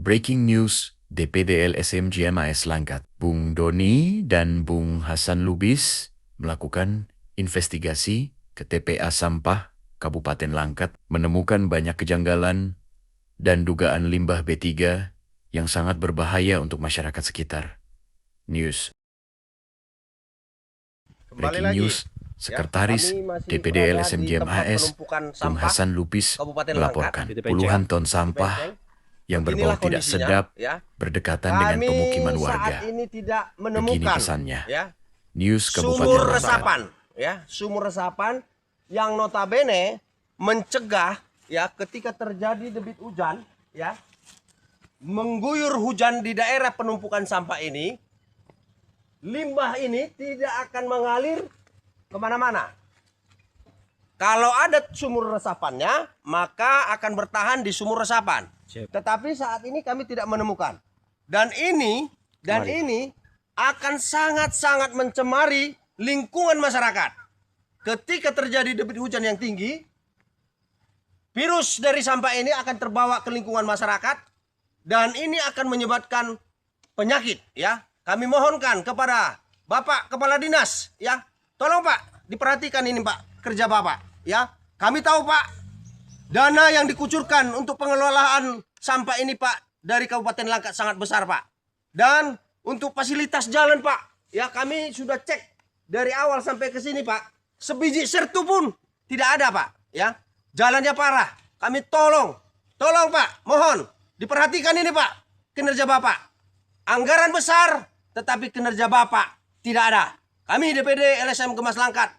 Breaking news, DPD LSM GMAS Langkat. Bung Doni dan Bung Hasan Lubis melakukan investigasi ke TPA Sampah Kabupaten Langkat, menemukan banyak kejanggalan dan dugaan limbah B3 yang sangat berbahaya untuk masyarakat sekitar. News. Breaking news, Sekretaris DPD LSM GMAS Bung Hasan Lubis melaporkan puluhan ton sampah yang berbau tidak sedap berdekatan dengan pemukiman warga. Ini tidak Begini menemukan pesannya. ya, News Kabupaten sumur Langkat. resapan, ya, sumur resapan yang notabene mencegah ya ketika terjadi debit hujan ya, mengguyur hujan di daerah penumpukan sampah ini, limbah ini tidak akan mengalir kemana-mana. Kalau ada sumur resapannya, maka akan bertahan di sumur resapan. Tetapi saat ini kami tidak menemukan. Dan ini akan sangat-sangat mencemari lingkungan masyarakat. Ketika terjadi debit hujan yang tinggi, virus dari sampah ini akan terbawa ke lingkungan masyarakat dan ini akan menyebabkan penyakit ya. Kami mohonkan kepada Bapak Kepala Dinas ya, tolong Pak, diperhatikan ini Pak, kerja Bapak ya. Kami tahu Pak, dana yang dikucurkan untuk pengelolaan sampah ini Pak dari Kabupaten Langkat sangat besar Pak. Dan untuk fasilitas jalan Pak, ya kami sudah cek dari awal sampai ke sini Pak, sebiji sertu pun tidak ada Pak ya. Jalannya parah. Kami tolong Pak, mohon diperhatikan ini Pak, kinerja Bapak. Anggaran besar tetapi kinerja Bapak tidak ada. Kami DPD LSM Gemas Langkat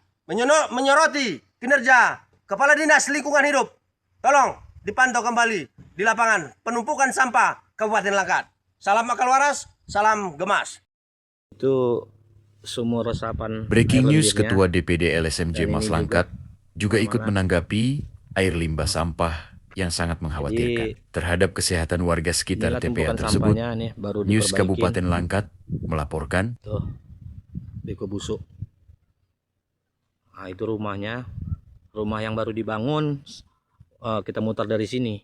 menyoroti kinerja Kepala Dinas Lingkungan Hidup. Tolong dipantau kembali di lapangan penumpukan sampah Kabupaten Langkat. Salam akal waras, salam Gemas. Itu sumur resapan. Breaking news, Ketua DPD LSM GMAS Langkat juga ikut menanggapi air limbah sampah yang sangat mengkhawatirkan terhadap kesehatan warga sekitar TPA tersebut. News Kabupaten Langkat melaporkan. Tuh, beko busuk. Nah, itu rumahnya. Rumah yang baru dibangun. Kita mutar dari sini.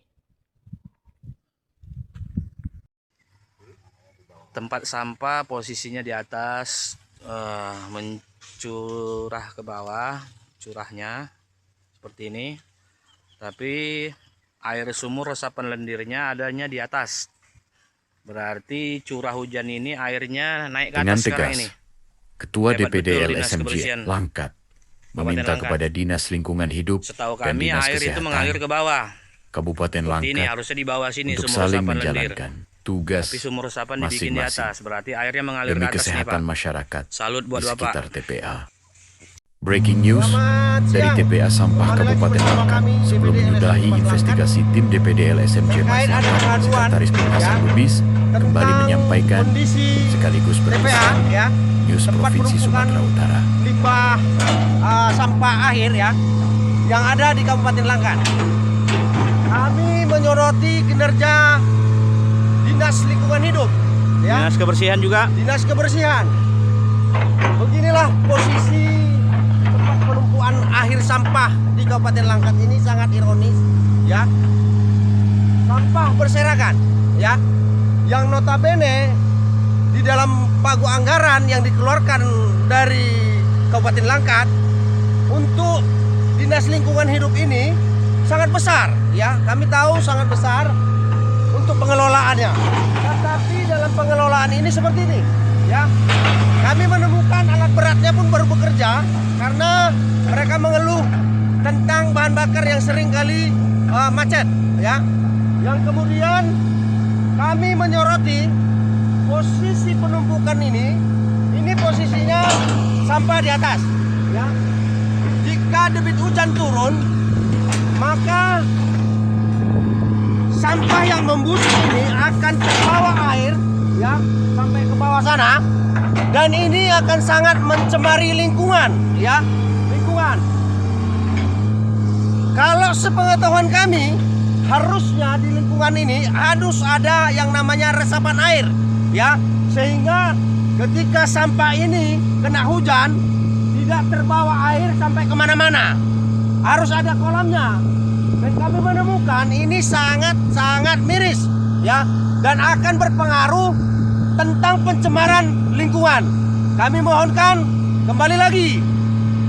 Tempat sampah posisinya di atas, mencurah ke bawah, curahnya seperti ini. Tapi air sumur resapan lendirnya adanya di atas. Berarti curah hujan ini airnya naik ke Dengan atas sekarang tegas, ini. Ketua Hebat DPD betul Dinas LSMG Kebersihan Langkat Kabupaten meminta Langkat. kepada Dinas Lingkungan Hidup Setahu dan kami Dinas air itu Kesehatan mengalir ke bawah. Kabupaten Seperti ini Langkat harusnya di bawah sini untuk sumur saling resapan lendir. menjalankan tugas Tapi sumur resapan dibikin di masing-masing atas, berarti airnya mengalir demi ke atas nih Pak. kesehatan masyarakat Salut buat di Bapak. sekitar TPA. Breaking news dari siang. TPA Sampah Kembali lagi Kabupaten bersama Langkat. kami, Sebelum DPD menyudahi LSM investigasi tim DPD LSM GMAS Terkait ada Langkat, pengaduan, Sekretaris Bung Hasan ya, Lubis kembali tentang menyampaikan kondisi sekaligus TPA berpesan ya, news tempat Provinsi penumpukan Sumatera Utara. limbah sampah akhir ya yang ada di Kabupaten Langkat. Kami menyoroti kinerja Dinas Lingkungan Hidup ya, Dinas Kebersihan juga. Dinas Kebersihan. Beginilah posisi tempat penumpukan akhir sampah di Kabupaten Langkat ini, sangat ironis ya. Sampah berserakan ya, yang notabene di dalam pagu anggaran yang dikeluarkan dari Kabupaten Langkat untuk Dinas Lingkungan Hidup ini sangat besar ya. Kami tahu sangat besar untuk pengelolaannya. Tetapi dalam pengelolaan ini seperti ini ya. Kami menemukan alat beratnya pun baru bekerja karena mereka mengeluh tentang bahan bakar yang sering kali macet ya. Yang kemudian kami menyoroti posisi penumpukan ini posisinya sampah di atas ya. Jika debit hujan turun, maka sampah yang membusuk ini akan terbawa air ya sampai ke bawah sana, dan ini akan sangat mencemari lingkungan ya, lingkungan. Kalau sepengetahuan kami, harusnya di lingkungan ini harus ada yang namanya resapan air ya, sehingga ketika sampah ini kena hujan tidak terbawa air sampai kemana-mana. Harus ada kolamnya. Dan kami menemukan ini sangat miris ya, dan akan berpengaruh tentang pencemaran lingkungan. Kami mohonkan kembali lagi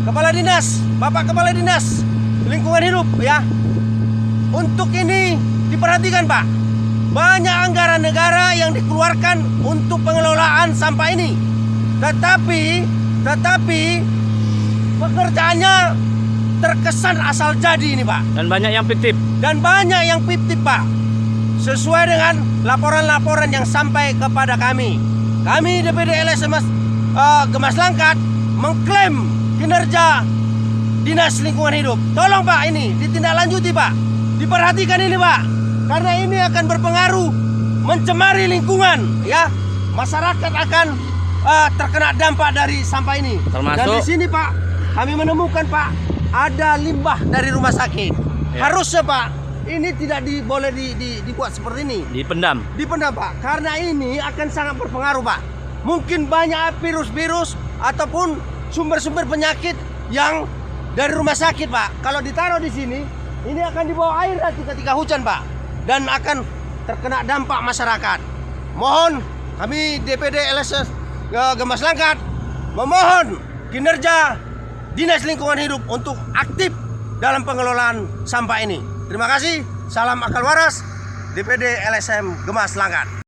Kepala Dinas, Bapak Kepala Dinas Lingkungan Hidup ya, untuk ini diperhatikan Pak. Banyak anggaran negara yang dikeluarkan untuk pengelolaan sampah ini. Tetapi pekerjaannya terkesan asal jadi ini Pak. Dan banyak yang fiktif. Pak. Sesuai dengan laporan-laporan yang sampai kepada kami. Kami DPD LSM Gemas Langkat mengklaim kinerja Dinas Lingkungan Hidup. Tolong Pak, ini ditindaklanjuti Pak. Diperhatikan ini Pak. Karena ini akan berpengaruh mencemari lingkungan ya. Masyarakat akan terkena dampak dari sampah ini. Termasuk dan di sini Pak, kami menemukan Pak, ada limbah dari rumah sakit. Ya. Harusnya Pak, ini tidak boleh dibuat seperti ini. dipendam. Dipendam Pak, karena ini akan sangat berpengaruh Pak. Mungkin banyak virus-virus ataupun sumber-sumber penyakit yang dari rumah sakit Pak. Kalau ditaruh di sini, ini akan dibawa air nanti ketika hujan Pak, dan akan terkena dampak masyarakat. Mohon kami DPD LSS Gemas Langkat memohon kinerja Dinas Lingkungan Hidup untuk aktif dalam pengelolaan sampah ini. Terima kasih. Salam akal waras, DPD LSM Gemas Langkat.